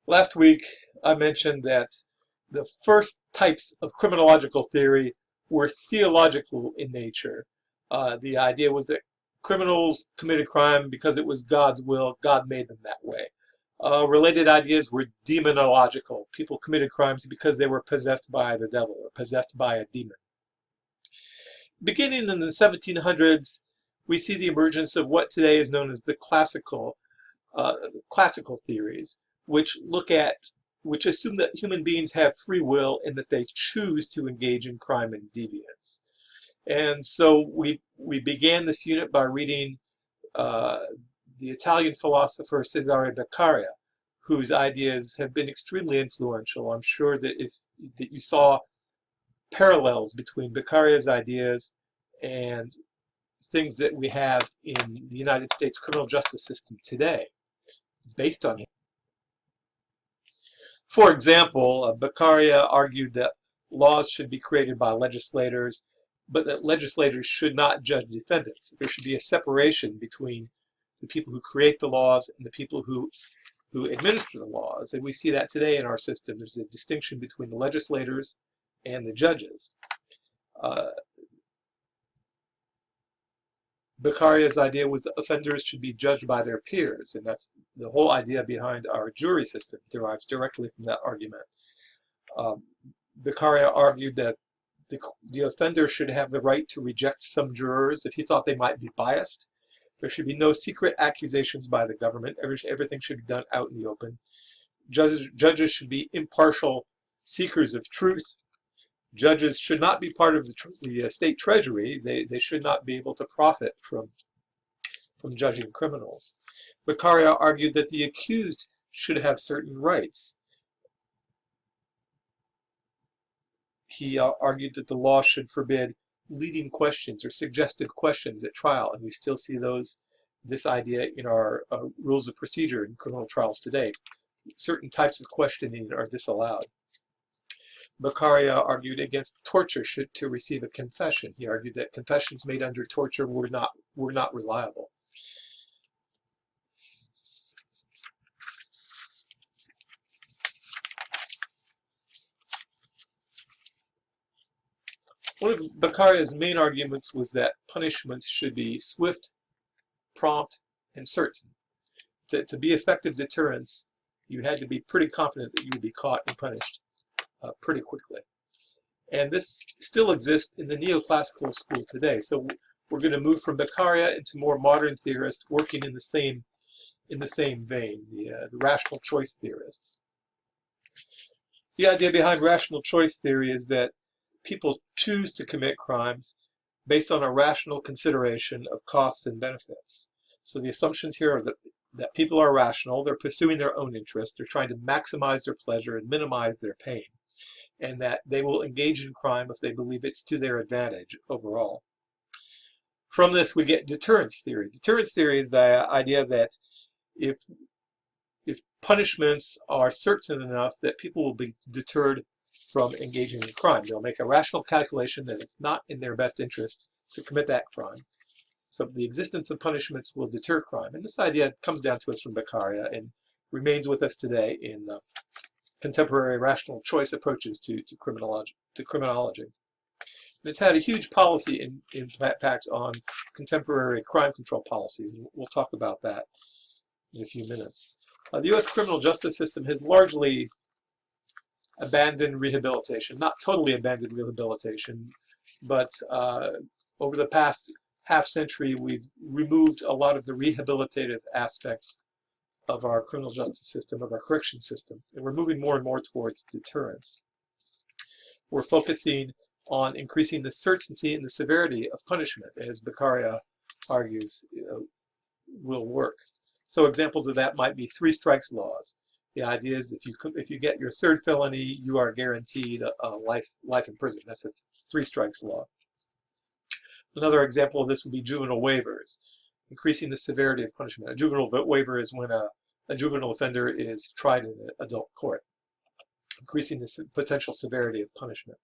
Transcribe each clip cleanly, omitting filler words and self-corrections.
Last week, I mentioned that the first types of criminological theory were theological in nature. The idea was that criminals committed crime because it was God's will. God made them that way. Related ideas were demonological. People committed crimes because they were possessed by the devil or possessed by a demon. Beginning in the 1700s, we see the emergence of what today is known as the classical theories, which assume that human beings have free will and that they choose to engage in crime and deviance. And so we began this unit by reading the Italian philosopher Cesare Beccaria, whose ideas have been extremely influential. I'm sure that that you saw parallels between Beccaria's ideas and things that we have in the United States criminal justice system today, based on him. For example, Beccaria argued that laws should be created by legislators, but that legislators should not judge defendants. There should be a separation between the people who create the laws and the people who administer the laws. And we see that today in our system. There's a distinction between the legislators and the judges. Beccaria's idea was that offenders should be judged by their peers, and that's the whole idea behind our jury system, derives directly from that argument. Beccaria argued that the offender should have the right to reject some jurors if he thought they might be biased. There should be no secret accusations by the government. Everything should be done out in the open. Judges should be impartial seekers of truth. Judges should not be part of the state treasury. They should not be able to profit from judging criminals. Beccaria argued that the accused should have certain rights. He argued that the law should forbid leading questions or suggestive questions at trial, and we still see this idea in our rules of procedure in criminal trials today. Certain types of questioning are disallowed. Beccaria argued against torture to receive a confession. He argued that confessions made under torture were not reliable. One of Beccaria's main arguments was that punishments should be swift, prompt, and certain. To be effective deterrence, you had to be pretty confident that you would be caught and punished pretty quickly. And this still exists in the neoclassical school today. So we're going to move from Beccaria into more modern theorists working in the same vein, the rational choice theorists. The idea behind rational choice theory is that people choose to commit crimes based on a rational consideration of costs and benefits. So the assumptions here are that people are rational, they're pursuing their own interests, they're trying to maximize their pleasure and minimize their pain, and that they will engage in crime if they believe it's to their advantage overall. From this we get deterrence theory. Deterrence theory is the idea that if punishments are certain enough that people will be deterred from engaging in crime. They'll make a rational calculation that it's not in their best interest to commit that crime. So the existence of punishments will deter crime. And this idea comes down to us from Beccaria and remains with us today in contemporary rational choice approaches to criminology. And it's had a huge policy impact on contemporary crime control policies, and we'll talk about that in a few minutes. The U.S. criminal justice system has largely abandoned rehabilitation, not totally abandoned rehabilitation, but over the past half century we've removed a lot of the rehabilitative aspects of our criminal justice system, of our correction system, and we're moving more and more towards deterrence. We're focusing on increasing the certainty and the severity of punishment, as Beccaria argues will work. So examples of that might be three strikes laws. The idea is if you get your third felony, you are guaranteed life in prison. That's a three strikes law. Another example of this would be juvenile waivers, increasing the severity of punishment. A juvenile waiver is when a juvenile offender is tried in an adult court, increasing the potential severity of punishment.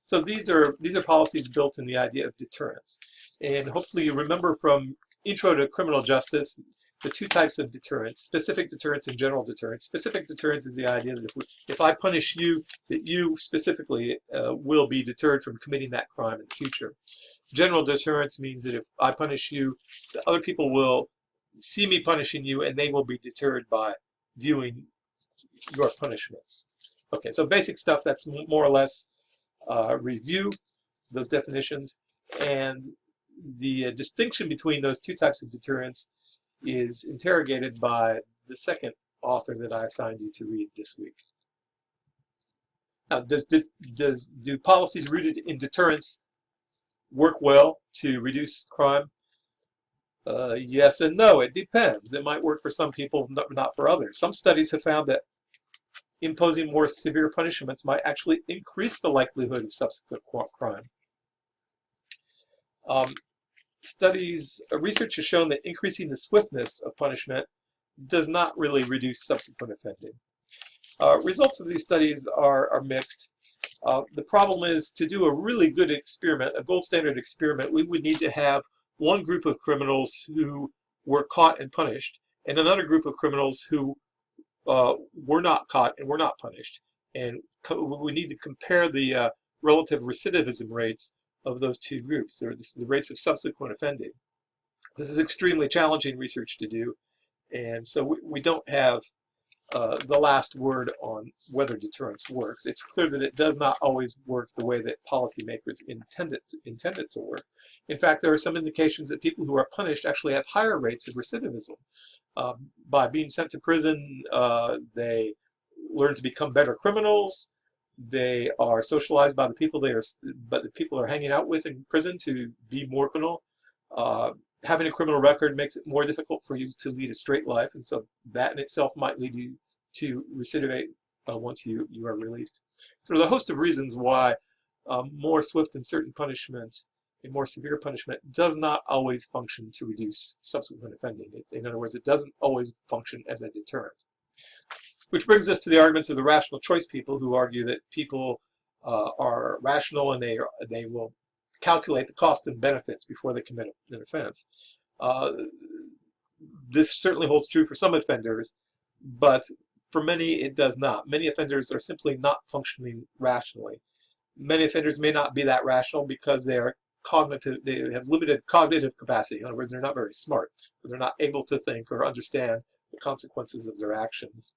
So these are policies built in the idea of deterrence. And hopefully you remember from Intro to Criminal Justice the two types of deterrence: specific deterrence and general deterrence. Specific deterrence is the idea that if I punish you, that you specifically will be deterred from committing that crime in the future. General deterrence means that if I punish you, the other people will see me punishing you, and they will be deterred by viewing your punishment. Okay, so basic stuff. That's more or less review those definitions, and the distinction between those two types of deterrence is interrogated by the second author that I assigned you to read this week. Now, do policies rooted in deterrence work well to reduce crime? Yes and no. It depends. It might work for some people, not for others. Some studies have found that imposing more severe punishments might actually increase the likelihood of subsequent crime. Research has shown that increasing the swiftness of punishment does not really reduce subsequent offending. Results of these studies are mixed. The problem is, to do a really good experiment, a gold standard experiment, we would need to have one group of criminals who were caught and punished, and another group of criminals who were not caught and were not punished. And we need to compare the relative recidivism rates of those two groups, or the rates of subsequent offending. This is extremely challenging research to do, and so we don't have the last word on whether deterrence works. It's clear that it does not always work the way that policymakers intend it to work. In fact, there are some indications that people who are punished actually have higher rates of recidivism. By being sent to prison, they learn to become better criminals. They are socialized by the people are hanging out with in prison to be more criminal. Having a criminal record makes it more difficult for you to lead a straight life, and so that in itself might lead you to recidivate once you are released. So there's a host of reasons why more swift and certain punishment, a more severe punishment, does not always function to reduce subsequent offending. In other words, it doesn't always function as a deterrent. Which brings us to the arguments of the rational choice people, who argue that people are rational and they will calculate the cost and benefits before they commit an offense. This certainly holds true for some offenders, but for many it does not. Many offenders are simply not functioning rationally. Many offenders may not be that rational because they have limited cognitive capacity. In other words, they're not very smart, but they're not able to think or understand the consequences of their actions.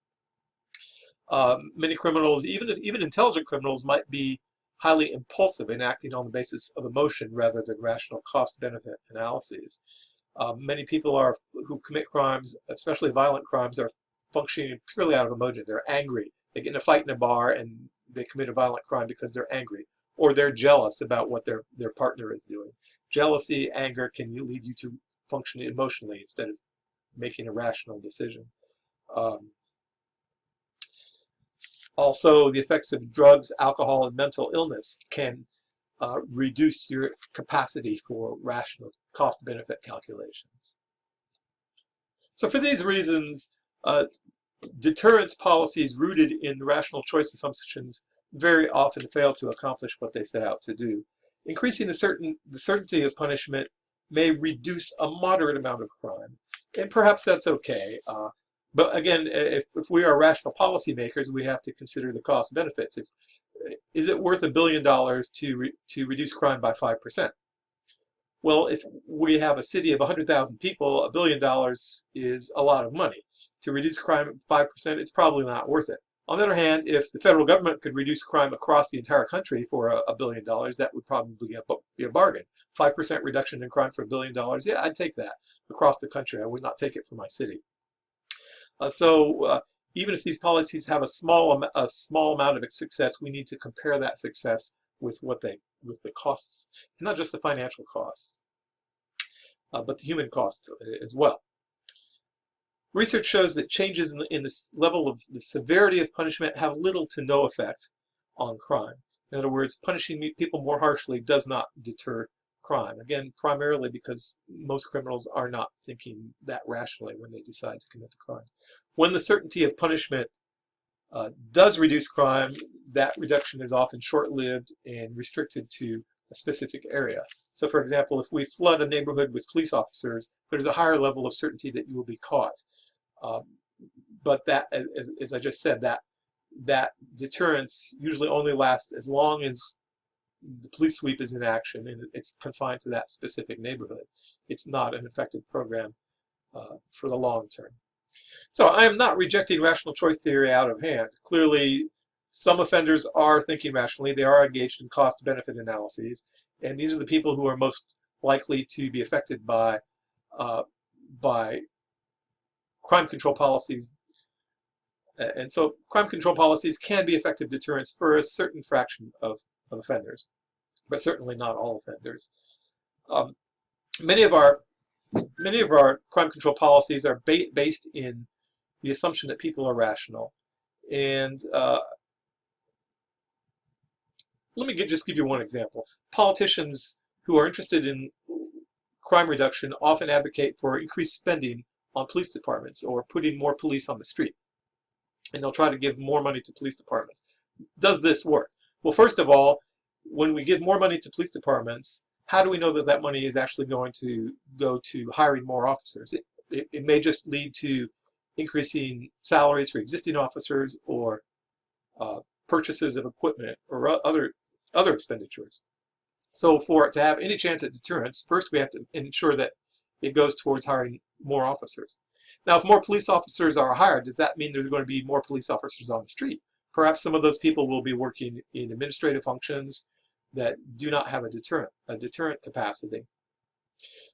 Many criminals, even intelligent criminals, might be highly impulsive in acting on the basis of emotion rather than rational cost-benefit analyses. Many people who commit crimes, especially violent crimes, are functioning purely out of emotion. They're angry. They get in a fight in a bar and they commit a violent crime because they're angry, or they're jealous about what their partner is doing. Jealousy, anger can lead you to function emotionally instead of making a rational decision. Also, the effects of drugs, alcohol, and mental illness can reduce your capacity for rational cost-benefit calculations. So for these reasons, deterrence policies rooted in rational choice assumptions very often fail to accomplish what they set out to do. Increasing the certainty of punishment may reduce a moderate amount of crime, and perhaps that's okay. But again, if we are rational policymakers, we have to consider the cost benefits. Is it worth $1 billion to reduce crime by 5%? Well, if we have a city of 100,000 people, $1 billion is a lot of money. To reduce crime 5%, it's probably not worth it. On the other hand, if the federal government could reduce crime across the entire country for $1 billion, that would probably be a bargain. 5% reduction in crime for $1 billion, yeah, I'd take that across the country. I would not take it for my city. Even if these policies have a small amount of success, we need to compare that success with the costs, and not just the financial costs, but the human costs as well. Research shows that changes in the level of the severity of punishment have little to no effect on crime. In other words, punishing people more harshly does not deter crime. Again, primarily because most criminals are not thinking that rationally when they decide to commit the crime. When the certainty of punishment does reduce crime, that reduction is often short-lived and restricted to a specific area. So for example, if we flood a neighborhood with police officers, there's a higher level of certainty that you will be caught. But that, as I just said, that deterrence usually only lasts as long as the police sweep is in action and it's confined to that specific neighborhood. It's not an effective program for the long term. So I am not rejecting rational choice theory out of hand. Clearly, some offenders are thinking rationally. They are engaged in cost-benefit analyses, and these are the people who are most likely to be affected by crime control policies. And so crime control policies can be effective deterrents for a certain fraction of offenders, but certainly not all offenders. Many of our crime control policies are based in the assumption that people are rational. And let me just give you one example. Politicians who are interested in crime reduction often advocate for increased spending on police departments or putting more police on the street. And they'll try to give more money to police departments. Does this work? Well, first of all, when we give more money to police departments, how do we know that that money is actually going to go to hiring more officers? It may just lead to increasing salaries for existing officers or purchases of equipment or other expenditures. So for it to have any chance at deterrence, first we have to ensure that it goes towards hiring more officers. Now, if more police officers are hired, does that mean there's going to be more police officers on the street? Perhaps some of those people will be working in administrative functions that do not have a deterrent capacity.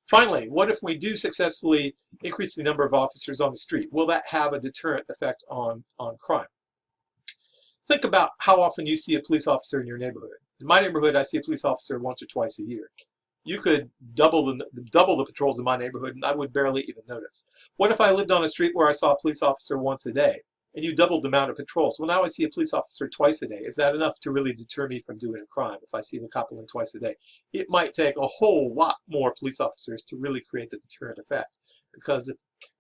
Finally, what if we do successfully increase the number of officers on the street? Will that have a deterrent effect on crime? Think about how often you see a police officer in your neighborhood. In my neighborhood, I see a police officer once or twice a year. You could double the patrols in my neighborhood and I would barely even notice. What if I lived on a street where I saw a police officer once a day and you doubled the amount of patrols? Well, now I see a police officer twice a day. Is that enough to really deter me from doing a crime if I see the cop only twice a day? It might take a whole lot more police officers to really create the deterrent effect, because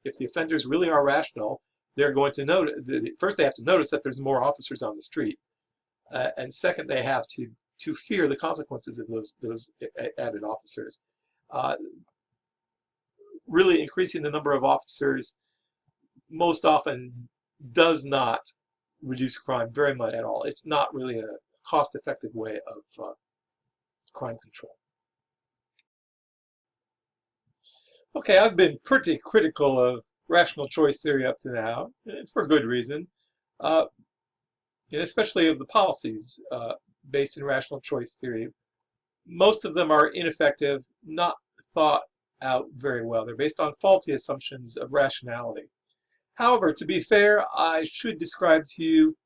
if the offenders really are rational, they're going to notice. First, they have to notice that there's more officers on the street, and second, they have to fear the consequences of those added officers. Really increasing the number of officers most often does not reduce crime very much at all. It's not really a cost-effective way of crime control. Okay, I've been pretty critical of rational choice theory up to now, for good reason, and especially of the policies based in rational choice theory. Most of them are ineffective, not thought out very well. They're based on faulty assumptions of rationality. However, to be fair, I should describe to you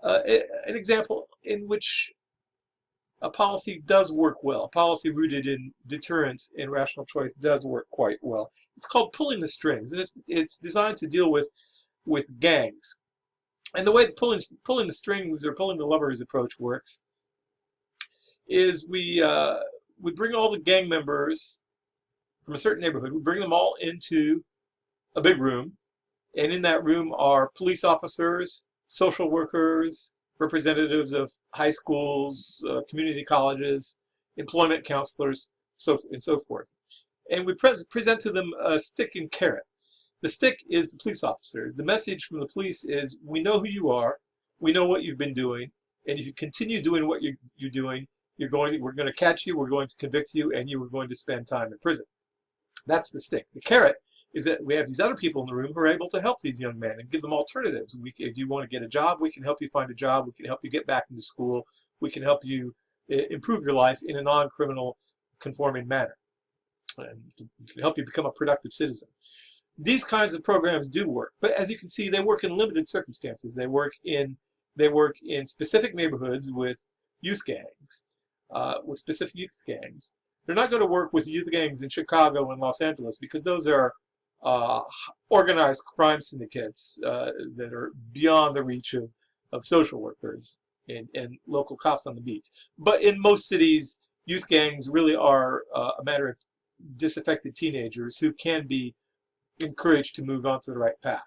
an example in which a policy does work well. A policy rooted in deterrence and rational choice does work quite well. It's called pulling the strings, and it's designed to deal with gangs. And the way pulling the strings or pulling the levers approach works is we bring all the gang members from a certain neighborhood. We bring them all into a big room, and in that room are police officers, social workers, representatives of high schools, community colleges, employment counselors, and so forth. And we present to them a stick and carrot. The stick is the police officers. The message from the police is, we know who you are, we know what you've been doing, and if you continue doing what you're doing, we're going to catch you, we're going to convict you, and you are going to spend time in prison. That's the stick. The carrot is that we have these other people in the room who are able to help these young men and give them alternatives. If you want to get a job, we can help you find a job, we can help you get back into school, we can help you improve your life in a non-criminal conforming manner, and we can help you become a productive citizen. These kinds of programs do work, but as you can see, they work in limited circumstances. They work in specific neighborhoods with youth gangs, They're not going to work with youth gangs in Chicago and Los Angeles, because those are organized crime syndicates that are beyond the reach of social workers and local cops on the beats. But in most cities, youth gangs really are a matter of disaffected teenagers who can be encouraged to move on to the right path,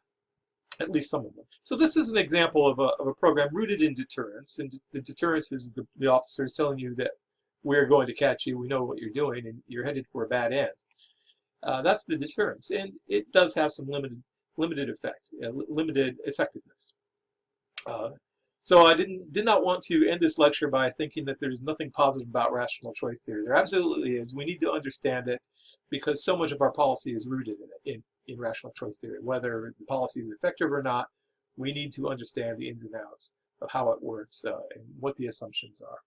at least some of them. So this is an example of a program rooted in deterrence, and the deterrence is the officers telling you that we're going to catch you, we know what you're doing, and you're headed for a bad end. That's the deterrence, and it does have some limited effect, limited effectiveness. So I did not want to end this lecture by thinking that there's nothing positive about rational choice theory. There absolutely is. We need to understand it because so much of our policy is rooted in rational choice theory. Whether the policy is effective or not, we need to understand the ins and outs of how it works and what the assumptions are.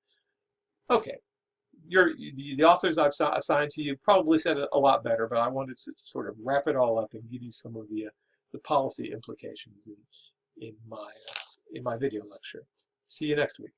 Okay, the authors I've assigned to you probably said it a lot better, but I wanted to sort of wrap it all up and give you some of the policy implications in my video lecture. See you next week.